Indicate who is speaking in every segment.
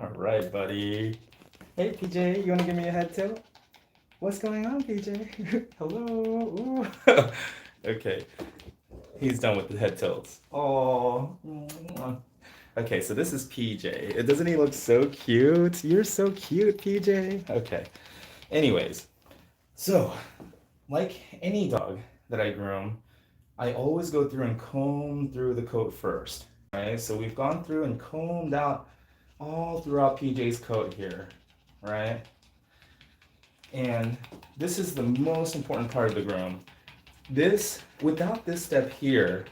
Speaker 1: All right, buddy. Hey, PJ, you want to give me a head tilt? What's going on, PJ? Hello. Ooh. Okay, he's done with the head tilts. Oh. Okay, so this is PJ. Doesn't he look so cute? You're so cute, PJ. Okay. Anyways, so like any dog that I groom, I always go through and comb through the coat first. Right? So we've gone through and combed out all throughout PJ's coat here, right? And this is the most important part of the groom. Without this step here,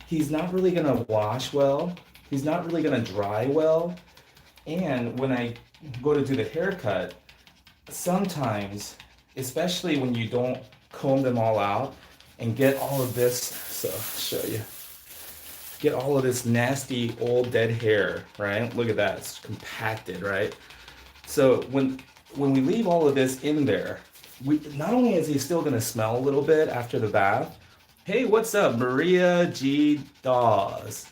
Speaker 1: he's not really gonna wash well. He's not really gonna dry well. And when I go to do the haircut, sometimes, especially when you don't comb them all out and get all of this, so I'll show you, get all of this nasty old dead hair, right? Look at that, it's compacted, right? So when we leave all of this in there, not only is he still gonna smell a little bit after the bath. Hey, what's up, Maria G. Dawes?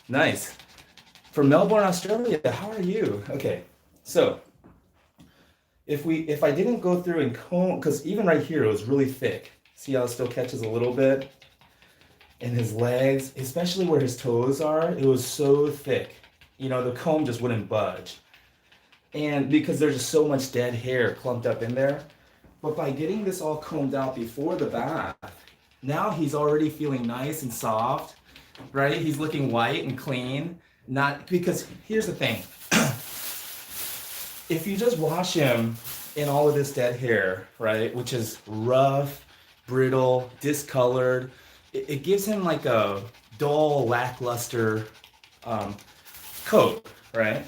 Speaker 1: Nice. From Melbourne, Australia. How are you? Okay, so if I didn't go through and comb, because even right here it was really thick. See how it still catches a little bit? And his legs, especially where his toes are, it was so thick. You know, the comb just wouldn't budge. And because there's just so much dead hair clumped up in there. But by getting this all combed out before the bath, now he's already feeling nice and soft, right? He's looking white and clean. Not because here's the thing. If you just wash him in all of this dead hair, right, which is rough, brittle, discolored, it gives him like a dull, lackluster coat, right?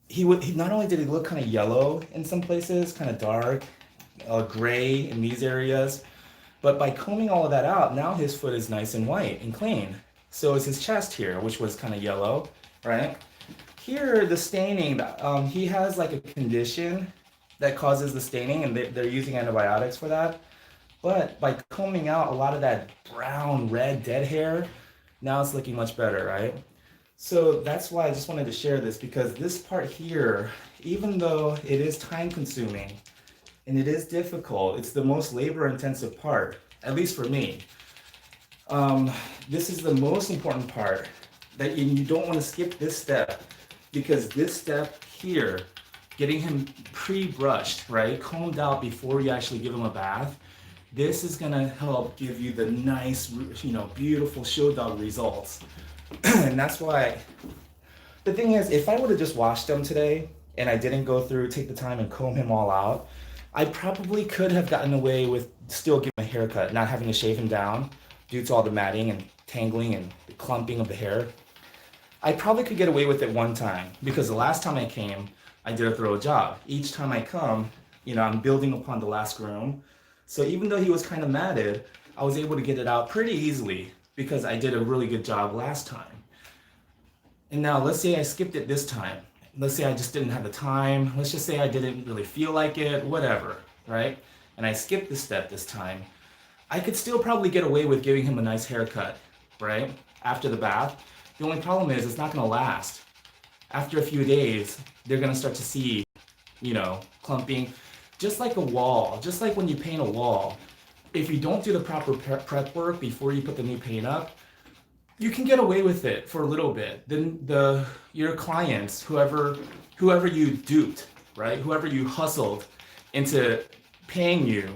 Speaker 1: He not only did he look kind of yellow in some places, kind of dark, gray in these areas, but by combing all of that out, now his foot is nice and white and clean. So is his chest here, which was kind of yellow, right? Here, the staining, he has like a condition that causes the staining, and they're using antibiotics for that. But by combing out a lot of that brown, red, dead hair, now it's looking much better, right? So that's why I just wanted to share this, because this part here, even though it is time consuming and it is difficult, it's the most labor intensive part, at least for me. This is the most important part, that you don't want to skip this step, because this step here, getting him pre-brushed, right, combed out before you actually give him a bath, this is gonna help give you the nice, beautiful show dog results. And that's why, the thing is, if I would have just washed him today and I didn't go through, take the time and comb him all out, I probably could have gotten away with still giving him a haircut, not having to shave him down due to all the matting and tangling and the clumping of the hair. I probably could get away with it one time, because the last time I came, I did a thorough job. Each time I come, I'm building upon the last groom. So even though he was kind of matted, I was able to get it out pretty easily because I did a really good job last time. And now let's say I skipped it this time. Let's say I just didn't have the time. Let's just say I didn't really feel like it, whatever, right? And I skipped the step this time. I could still probably get away with giving him a nice haircut, right? After the bath. The only problem is it's not gonna last. After a few days, they're gonna start to see, clumping, just like a wall, just like when you paint a wall. If you don't do the proper prep work before you put the new paint up, you can get away with it for a little bit. Then your clients, whoever you duped, right? Whoever you hustled into paying you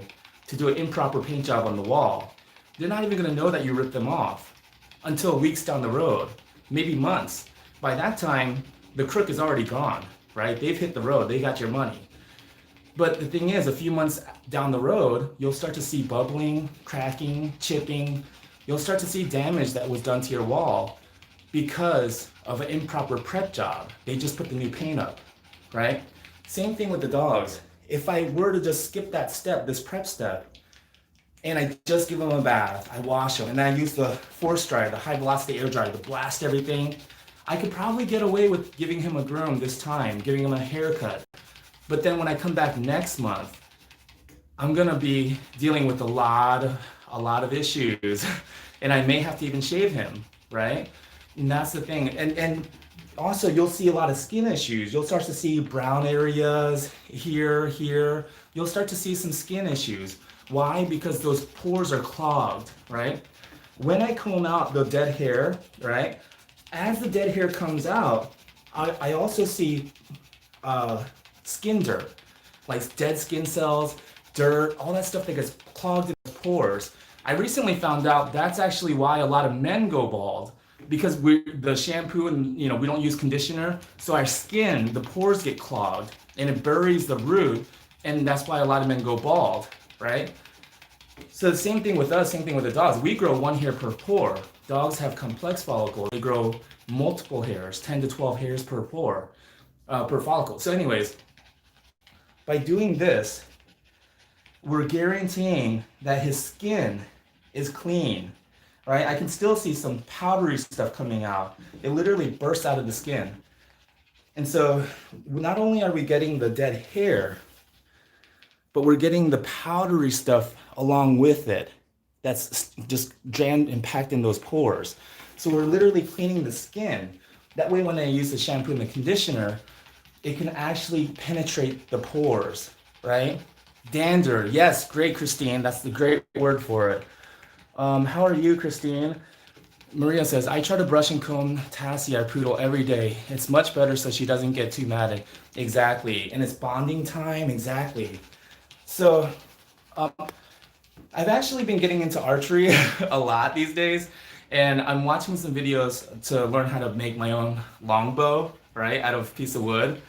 Speaker 1: to do an improper paint job on the wall, they're not even gonna know that you ripped them off until weeks down the road, maybe months. By that time, the crook is already gone, right? They've hit the road, they got your money. But the thing is, a few months down the road, you'll start to see bubbling, cracking, chipping. You'll start to see damage that was done to your wall because of an improper prep job. They just put the new paint up, right? Same thing with the dogs. If I were to just skip that step, this prep step, and I just give them a bath, I wash them, and I use the force dryer, the high velocity air dryer to blast everything, I could probably get away with giving him a groom this time, giving him a haircut. But then when I come back next month, I'm gonna be dealing with a lot of issues, and I may have to even shave him, right? And that's the thing. And Also, you'll see a lot of skin issues. You'll start to see brown areas here. You'll start to see some skin issues. Why? Because those pores are clogged, right? When I comb out the dead hair, right? As the dead hair comes out, I also see skin dirt, like dead skin cells, dirt, all that stuff that gets clogged in the pores. I recently found out that's actually why a lot of men go bald, because the shampoo and we don't use conditioner, so our skin, the pores get clogged and it buries the root, and that's why a lot of men go bald, right? So the same thing with us, same thing with the dogs. We grow one hair per pore. Dogs have complex follicles. They grow multiple hairs, 10 to 12 hairs per pore, per follicle. So anyways, by doing this, we're guaranteeing that his skin is clean, right? I can still see some powdery stuff coming out. It literally bursts out of the skin. And so not only are we getting the dead hair, but we're getting the powdery stuff along with it that's just impacting those pores. So we're literally cleaning the skin. That way when I use the shampoo and the conditioner, it can actually penetrate the pores, right? Dander, yes, great, Christine. That's the great word for it. How are you, Christine? Maria says, I try to brush and comb Tassie, our poodle, every day. It's much better so she doesn't get too mad. Exactly, and it's bonding time, exactly. So, I've actually been getting into archery a lot these days, and I'm watching some videos to learn how to make my own longbow, right, out of a piece of wood.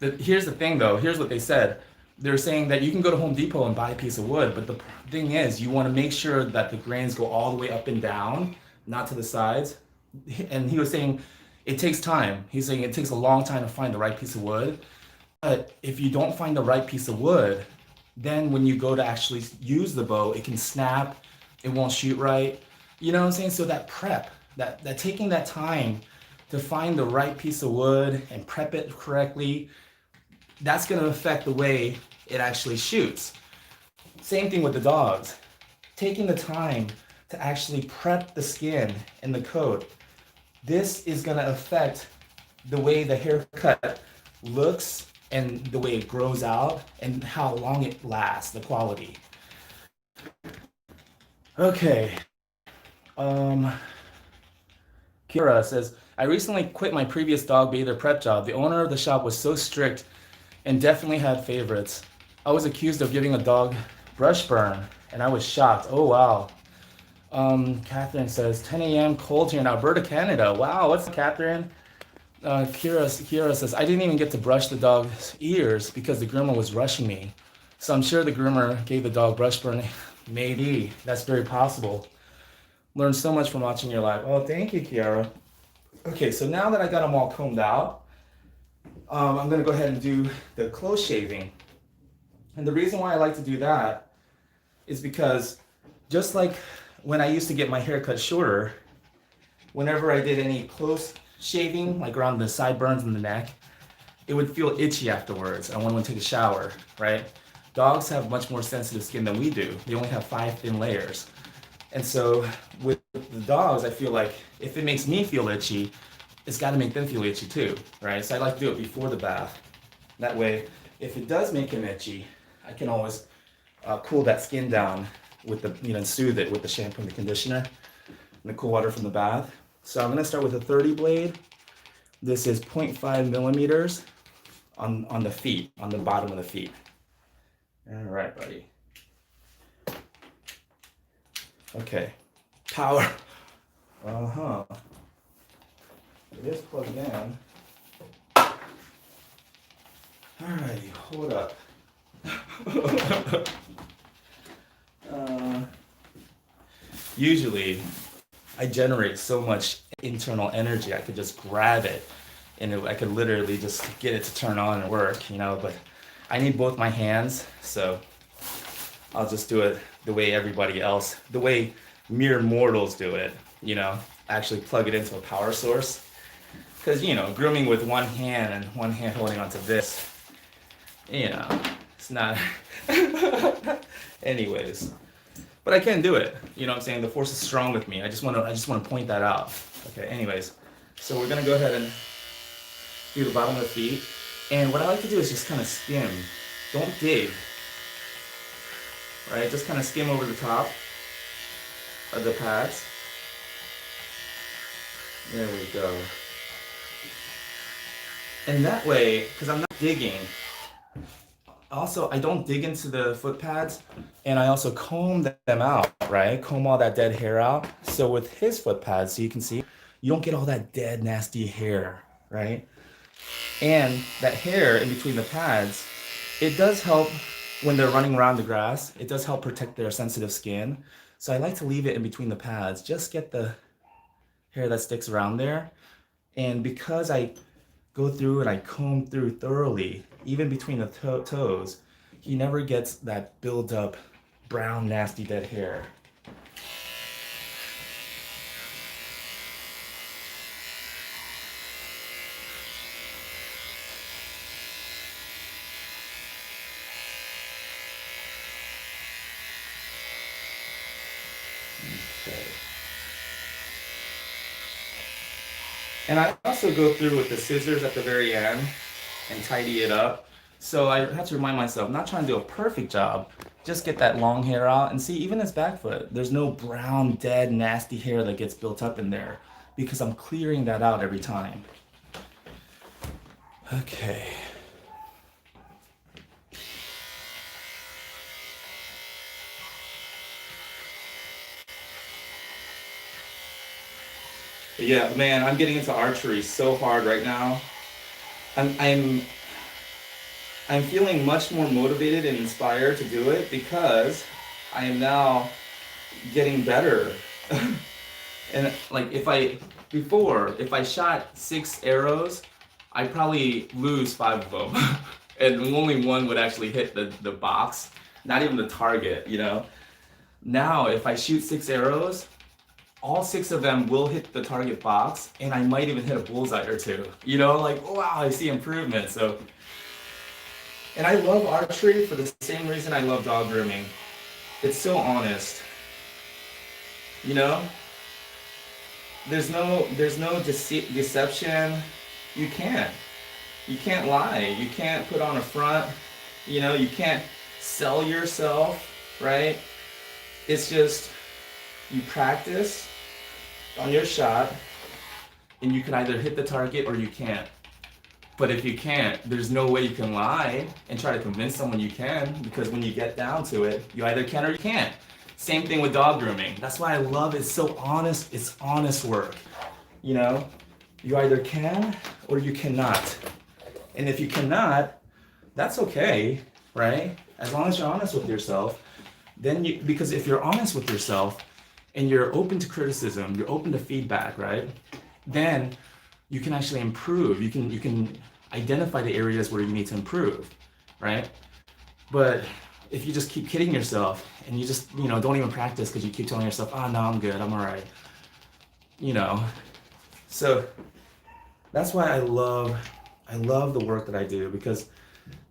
Speaker 1: Here's the thing though, here's what they said. They're saying that you can go to Home Depot and buy a piece of wood, but the thing is, you want to make sure that the grains go all the way up and down, not to the sides. And he was saying it takes time. He's saying it takes a long time to find the right piece of wood. But if you don't find the right piece of wood, then when you go to actually use the bow, it can snap, it won't shoot right. You know what I'm saying? So that prep, that taking that time to find the right piece of wood and prep it correctly, that's going to affect the way it actually shoots. Same thing with the dogs. Taking the time to actually prep the skin and the coat. This is going to affect the way the haircut looks and the way it grows out and how long it lasts, the quality. Okay. Kira says, I recently quit my previous dog bather prep job. The owner of the shop was so strict and definitely had favorites. I was accused of giving a dog brush burn, and I was shocked. Oh, wow. Catherine says, 10 a.m. cold here in Alberta, Canada. Wow, what's Catherine? Kira says, I didn't even get to brush the dog's ears because the groomer was rushing me. So I'm sure the groomer gave the dog brush burn. Maybe. That's very possible. Learned so much from watching your live. Oh, thank you, Kiara. Okay, so now that I got them all combed out, I'm going to go ahead and do the close shaving. And the reason why I like to do that is because just like when I used to get my hair cut shorter, whenever I did any close shaving, like around the sideburns and the neck, it would feel itchy afterwards. I want to take a shower, right? Dogs have much more sensitive skin than we do. They only have 5 thin layers. And so with the dogs, I feel like if it makes me feel itchy, it's got to make them feel itchy too, right? So I like to do it before the bath. That way, if it does make him itchy, I can always cool that skin down with the, and soothe it with the shampoo and the conditioner and the cool water from the bath. So I'm going to start with a 30 blade. This is 0.5 millimeters on the feet, on the bottom of the feet. All right, buddy. Okay, power. Uh-huh. It is plugged in. Alrighty, hold up. Usually, I generate so much internal energy, I could just grab it and I could literally just get it to turn on and work, but I need both my hands, so I'll just do it the way everybody else, the way mere mortals do it, actually plug it into a power source. Because, grooming with one hand and one hand holding onto this, it's not, anyways. But I can do it, what I'm saying? The force is strong with me. I just want to point that out. Okay, anyways. So we're going to go ahead and through the bottom of the feet. And what I like to do is just kind of skim. Don't dig, right? Just kind of skim over the top of the pads. There we go. And that way, because I'm not digging, also I don't dig into the foot pads, and I also comb them out, right? Comb all that dead hair out. So with his foot pads, so you can see, you don't get all that dead, nasty hair, right? And that hair in between the pads, it does help when they're running around the grass. It does help protect their sensitive skin. So I like to leave it in between the pads, just get the hair that sticks around there. And because I go through and I comb through thoroughly, even between the toes, he never gets that build up brown, nasty, dead hair. Okay. And I also go through with the scissors at the very end and tidy it up. So I have to remind myself, I'm not trying to do a perfect job, just get that long hair out. And see, even his back foot, there's no brown, dead, nasty hair that gets built up in there because I'm clearing that out every time. Okay. Yeah, man, I'm getting into archery so hard right now. I'm I'm I'm feeling much more motivated and inspired to do it because I am now getting better. And like if I shot 6 arrows, I'd probably lose 5 of them. And only one would actually hit the box, not even the target, you know? Now if I shoot 6 arrows, all 6 of them will hit the target box, and I might even hit a bullseye or two. You know, like, wow, I see improvement. So, and I love archery for the same reason I love dog grooming. It's so honest. You know, there's no deception. You can't. You can't lie. You can't put on a front. You know, you can't sell yourself, right? It's just you practice on your shot, and you can either hit the target or you can't. But if you can't, there's no way you can lie and try to convince someone you can, because when you get down to it, you either can or you can't. Same thing with dog grooming. That's why I love it. It's so honest. It's honest work. You know, you either can or you cannot. And if you cannot, that's okay, right? As long as you're honest with yourself, because if you're honest with yourself and you're open to criticism, you're open to feedback, right? Then you can actually improve. You can identify the areas where you need to improve, right? But if you just keep kidding yourself and you just, don't even practice because you keep telling yourself, oh, no, I'm good, I'm all right. So that's why I love the work that I do, because,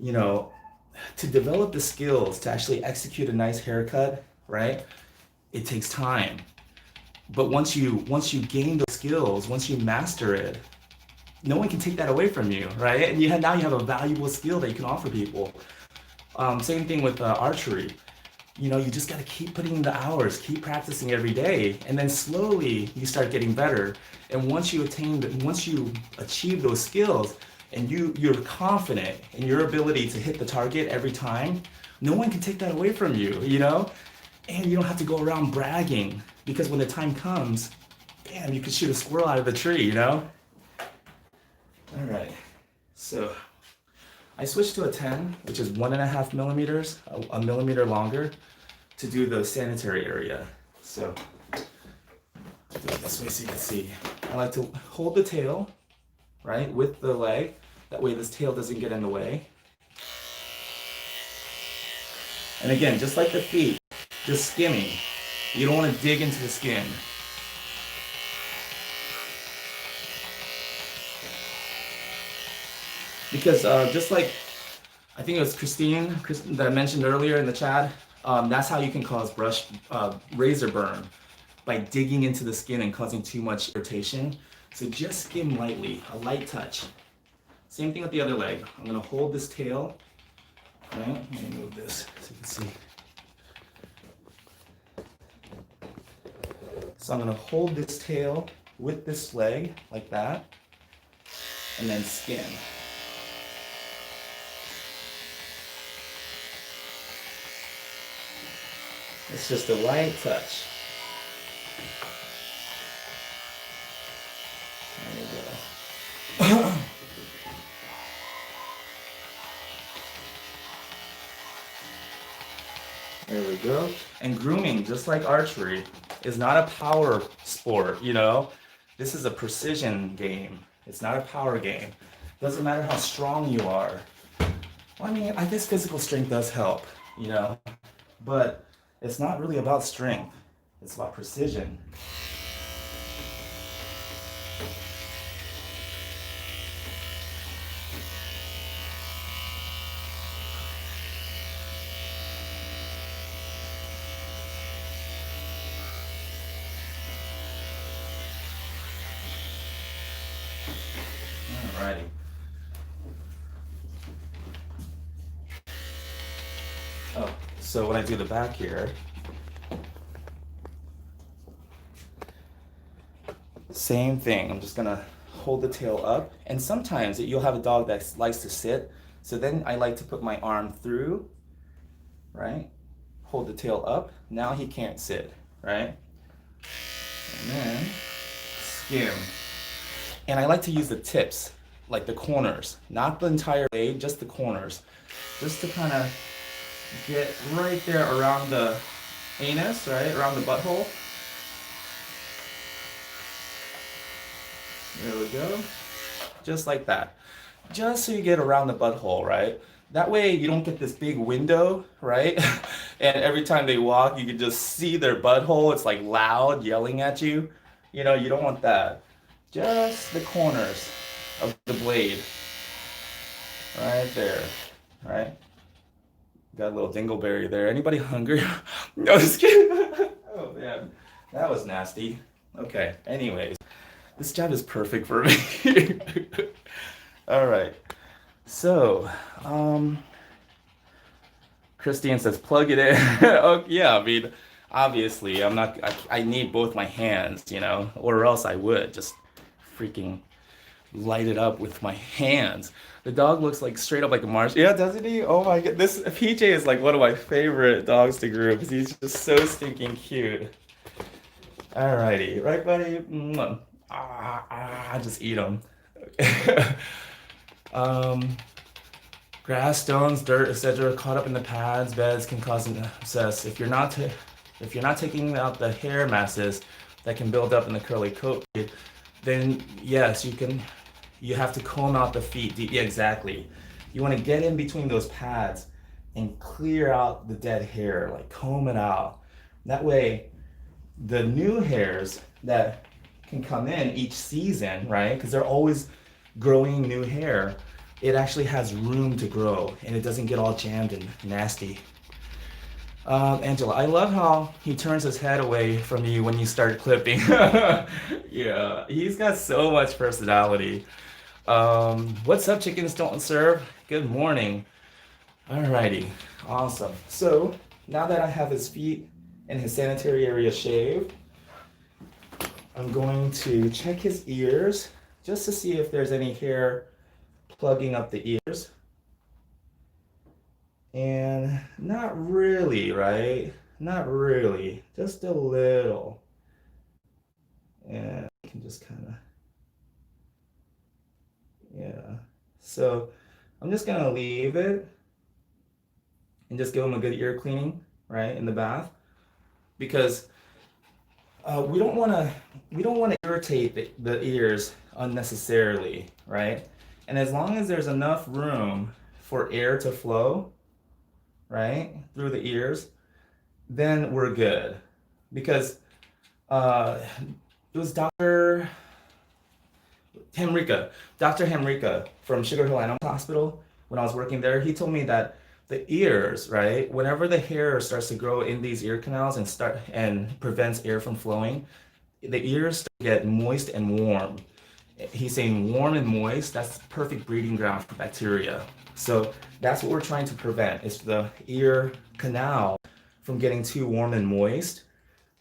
Speaker 1: to develop the skills to actually execute a nice haircut, right? It takes time. But once you gain those skills, once you master it, no one can take that away from you, right? And now you have a valuable skill that you can offer people. Same thing with archery. You just got to keep putting in the hours, keep practicing every day, and then slowly you start getting better. And once you achieve those skills, and you're confident in your ability to hit the target every time, no one can take that away from you, And you don't have to go around bragging, because when the time comes, bam, you can shoot a squirrel out of the tree, All right, so I switched to a 10, which is 1.5 millimeters, a millimeter longer, to do the sanitary area. So I'll do it this way so you can see. I like to hold the tail, right, with the leg. That way this tail doesn't get in the way. And again, just like the feet, just skimming. You don't want to dig into the skin. Because just like, I think it was Christine that I mentioned earlier in the chat, that's how you can cause razor burn, by digging into the skin and causing too much irritation. So just skim lightly, a light touch. Same thing with the other leg. I'm gonna hold this tail, right? Let me move this so you can see. So I'm gonna hold this tail with this leg like that, and then skin. It's just a light touch. There you go. There we go. And grooming, just like archery, is not a power sport, you know? This is a precision game. It's not a power game. Doesn't matter how strong you are. Well, I mean, I guess physical strength does help, you know? But it's not really about strength. It's about precision. Alrighty. Oh, so when I do the back here, same thing. I'm just gonna hold the tail up, and sometimes you'll have a dog that likes to sit, so then I like to put my arm through, right? Hold the tail up. Now he can't sit, right? And then skim. And I like to use the tips, like the corners, not the entire blade, just the corners, just to kind of get right there around the anus, right? Around the butthole. There we go. Just like that. Just so you get around the butthole, right? That way you don't get this big window, right? And every time they walk, you can just see their butthole. It's like loud, yelling at you. You know, you don't want that. Just the corners of the blade. Right there, right? Got a little dingleberry there. Anybody hungry? No, just kidding. Oh man, that was nasty. Okay, anyways, this job is perfect for me. All right, so, Christine says, plug it in. Oh, yeah, I mean, obviously, I need both my hands, you know, or else I would just freaking light it up with my hands. The dog looks like straight up like a Martian. Yeah, doesn't he? Oh my god, this PJ is like one of my favorite dogs to groom because he's just so stinking cute. Alrighty, right, buddy? Just eat them. Grass, stones, dirt, etc., caught up in the pads, beds can cause an abscess. If you're not taking out the hair masses that can build up in the curly coat, then yes, you have to comb out the feet. Yeah, exactly. You want to get in between those pads and clear out the dead hair, like comb it out. That way, the new hairs that can come in each season, right? Because they're always growing new hair. It actually has room to grow and it doesn't get all jammed and nasty. Angela, I love how he turns his head away from you when you start clipping. Yeah, he's got so much personality. What's up, chickens don't serve? Good morning. Alrighty, awesome. So now that I have his feet and his sanitary area shaved, I'm going to check his ears just to see if there's any hair plugging up the ears. And not really, right? Not really, just a little. And I can just kind of, yeah. So I'm just gonna leave it and just give him a good ear cleaning, right, in the bath, because we don't want to irritate the ears unnecessarily, right? And as long as there's enough room for air to flow, right, through the ears, then we're good. Because it was Dr. Henrica from Sugar Hill Animal Hospital, when I was working there, he told me that the ears, right, whenever the hair starts to grow in these ear canals and prevents air from flowing, the ears get moist and warm. He's saying warm and moist, that's perfect breeding ground for bacteria. So that's what we're trying to prevent, is the ear canal from getting too warm and moist.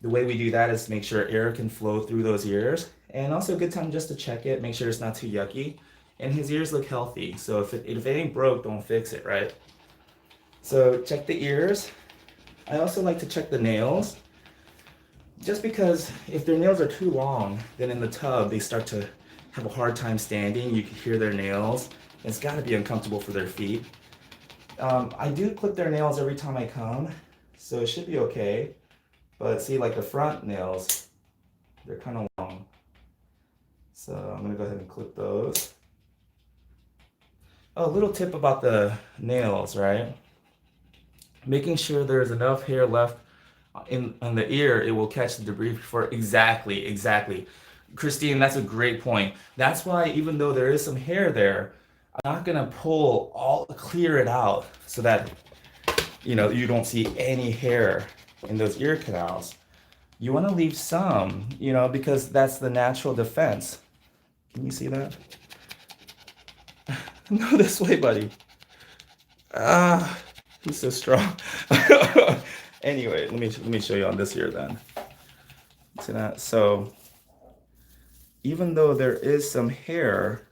Speaker 1: The way we do that is to make sure air can flow through those ears, and also a good time just to check it, make sure it's not too yucky. And his ears look healthy, so if it ain't broke, don't fix it, right? So check the ears. I also like to check the nails, just because if their nails are too long, then in the tub they start to have a hard time standing. You can hear their nails. It's got to be uncomfortable for their feet. I do clip their nails every time I come, so it should be okay. But see, like the front nails, they're kind of long. So I'm gonna go ahead and clip those. Oh, a little tip about the nails, right? Making sure there's enough hair left on the ear, it will catch the debris before. Exactly. Christine, that's a great point. That's why even though there is some hair there, I'm not gonna clear it out so that you don't see any hair in those ear canals. You want to leave some, because that's the natural defense. Can you see that? No, this way, buddy. He's so strong. Anyway, let me show you on this ear then. See that? So even though there is some hair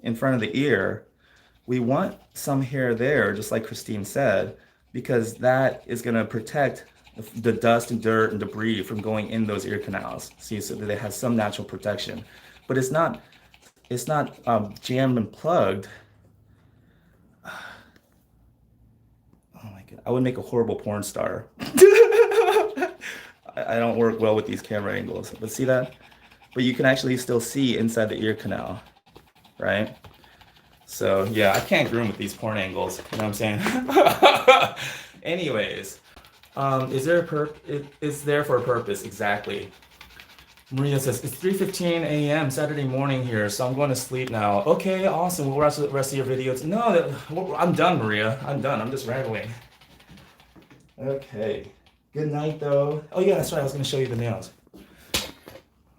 Speaker 1: in front of the ear, we want some hair there, just like Christine said, because that is going to protect the dust and dirt and debris from going in those ear canals. See, so that they have some natural protection, but it's not jammed and plugged. Oh my god, I would make a horrible porn star. I don't work well with these camera angles, but see that? But you can actually still see inside the ear canal, right? So yeah, I can't groom with these porn angles, you know what I'm saying? Anyways, it's there for a purpose, exactly. Maria says, it's 3:15 a.m. Saturday morning here, so I'm going to sleep now. Okay, awesome. We'll watch the rest of your videos. No, I'm done, Maria. I'm done. I'm just rambling. Okay. Good night, though. Oh, yeah, that's right. I was going to show you the nails.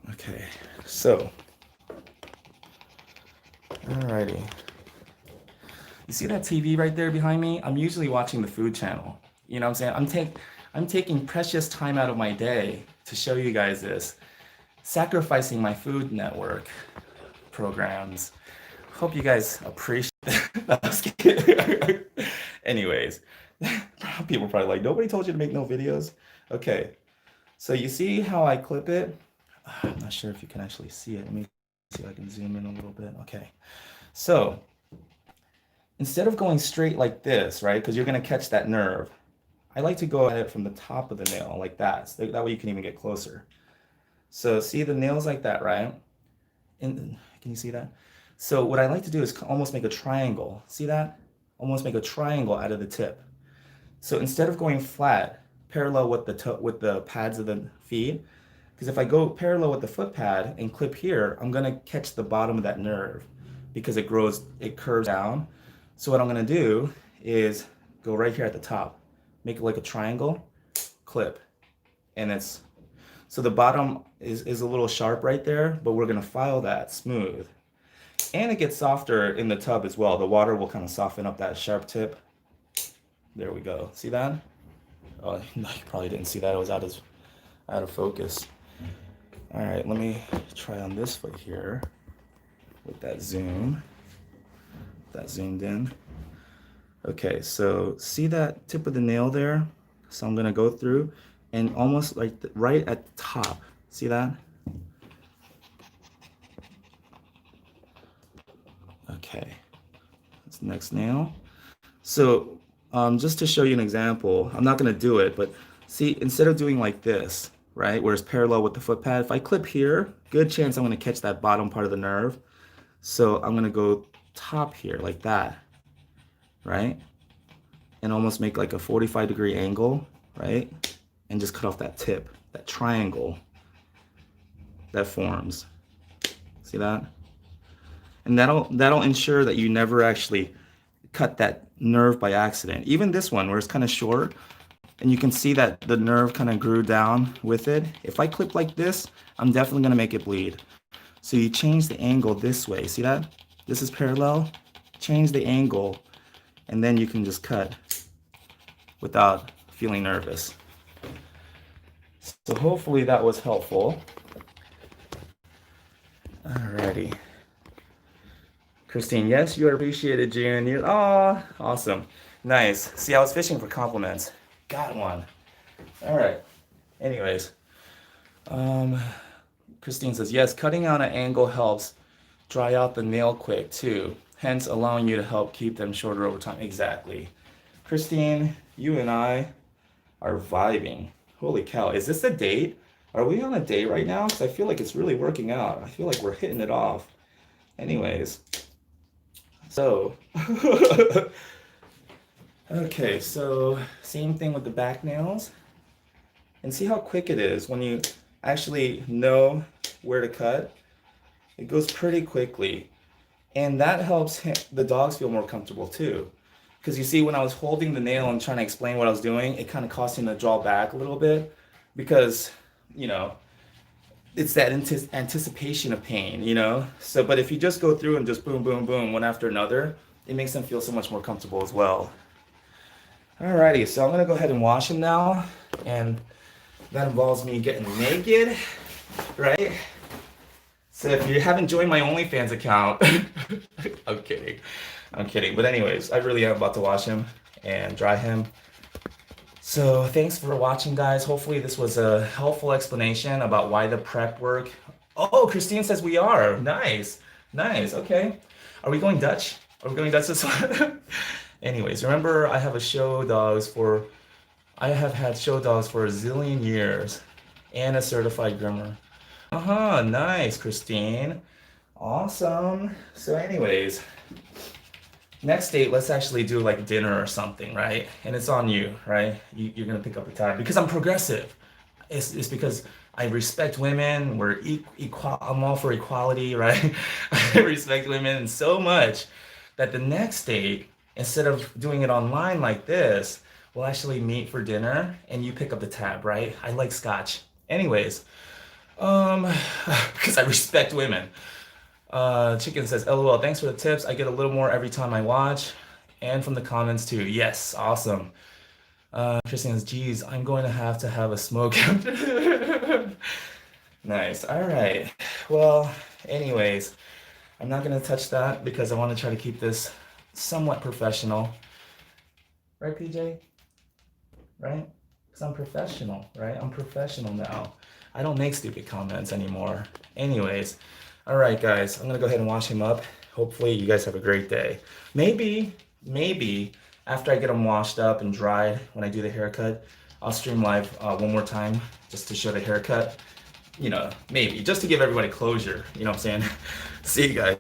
Speaker 1: Okay, so. Alrighty. You see that TV right there behind me? I'm usually watching the Food Channel. You know what I'm saying? I'm taking precious time out of my day to show you guys this. Sacrificing my Food Network programs. Hope you guys appreciate it. Anyways, people are probably like, nobody told you to make no videos. Okay, so you see how I clip it? I'm not sure if you can actually see it. Let me see if I can zoom in a little bit. Okay, so instead of going straight like this, right, because you're going to catch that nerve, I like to go at it from the top of the nail like that. So that way you can even get closer. So see the nails like that, right? And can you see that? So what I like to do is almost make a triangle. See that? Almost make a triangle out of the tip. So instead of going flat, parallel with the pads of the feet, because if I go parallel with the foot pad and clip here, I'm gonna catch the bottom of that nerve because it curves down. So what I'm gonna do is go right here at the top, make it like a triangle, clip, and so the bottom is a little sharp right there, but we're gonna file that smooth. And it gets softer in the tub as well. The water will kind of soften up that sharp tip. There we go. See that? Oh, no, you probably didn't see that. It was out of focus. All right, let me try on this foot here with that zoom. That zoomed in. Okay, so see that tip of the nail there? So I'm gonna go through and almost like right at the top. See that? Okay, that's the next nail. So just to show you an example, I'm not gonna do it, but see, instead of doing like this, right, where it's parallel with the foot pad, if I clip here, good chance I'm gonna catch that bottom part of the nerve. So I'm gonna go top here like that, right? And almost make like a 45-degree angle, right? And just cut off that tip, that triangle that forms. See that? And that'll ensure that you never actually cut that nerve by accident. Even this one where it's kind of short and you can see that the nerve kind of grew down with it. If I clip like this, I'm definitely gonna make it bleed. So you change the angle this way. See that? This is parallel. Change the angle, and then you can just cut without feeling nervous. So hopefully that was helpful. Alrighty. Christine, yes, you are appreciated, June. You, oh, awesome. Nice. See, I was fishing for compliments. Got one. All right. Anyways, Christine says, yes, cutting out an angle helps dry out the nail quick too, hence allowing you to help keep them shorter over time. Exactly. Christine, you and I are vibing. Holy cow, is this a date? Are we on a date right now? Because I feel like it's really working out. I feel like we're hitting it off. Anyways, so, okay, so same thing with the back nails. And see how quick it is when you actually know where to cut. It goes pretty quickly. And that helps the dogs feel more comfortable too. Because you see, when I was holding the nail and trying to explain what I was doing, it kind of caused him to draw back a little bit because, you know, it's that anticipation of pain, you know? So, but if you just go through and just boom, boom, boom, one after another, it makes them feel so much more comfortable as well. Alrighty, so I'm gonna go ahead and wash him now. And that involves me getting naked, right? So if you haven't joined my OnlyFans account, I'm kidding. I'm kidding. But anyways, I really am about to wash him and dry him. So thanks for watching, guys. Hopefully this was a helpful explanation about why the prep work. Oh, Christine says we are. Nice. Nice. Okay. Are we going Dutch? Are we going Dutch this one? Anyways, remember I have had show dogs for a zillion years and a certified groomer. Nice, Christine. Awesome. So anyways, next date, let's actually do like dinner or something, right? And it's on you, right? You're gonna pick up the tab because I'm progressive. It's because I respect women. We're equal. I'm all for equality, right? I respect women so much that the next date, instead of doing it online like this, we'll actually meet for dinner and you pick up the tab, right? I like scotch. Anyways, because I respect women. Chicken says, LOL, thanks for the tips. I get a little more every time I watch. And from the comments too. Yes, awesome. Christine says, geez, I'm going to have a smoke after. Nice. All right. Well, anyways, I'm not going to touch that because I want to try to keep this somewhat professional. Right, PJ? Right? Because I'm professional, right? I'm professional now. I don't make stupid comments anymore. Anyways, all right, guys, I'm gonna go ahead and wash him up. Hopefully you guys have a great day. Maybe after I get him washed up and dried, when I do the haircut, I'll stream live one more time just to show the haircut. You know, maybe, just to give everybody closure, you know what I'm saying? See you guys.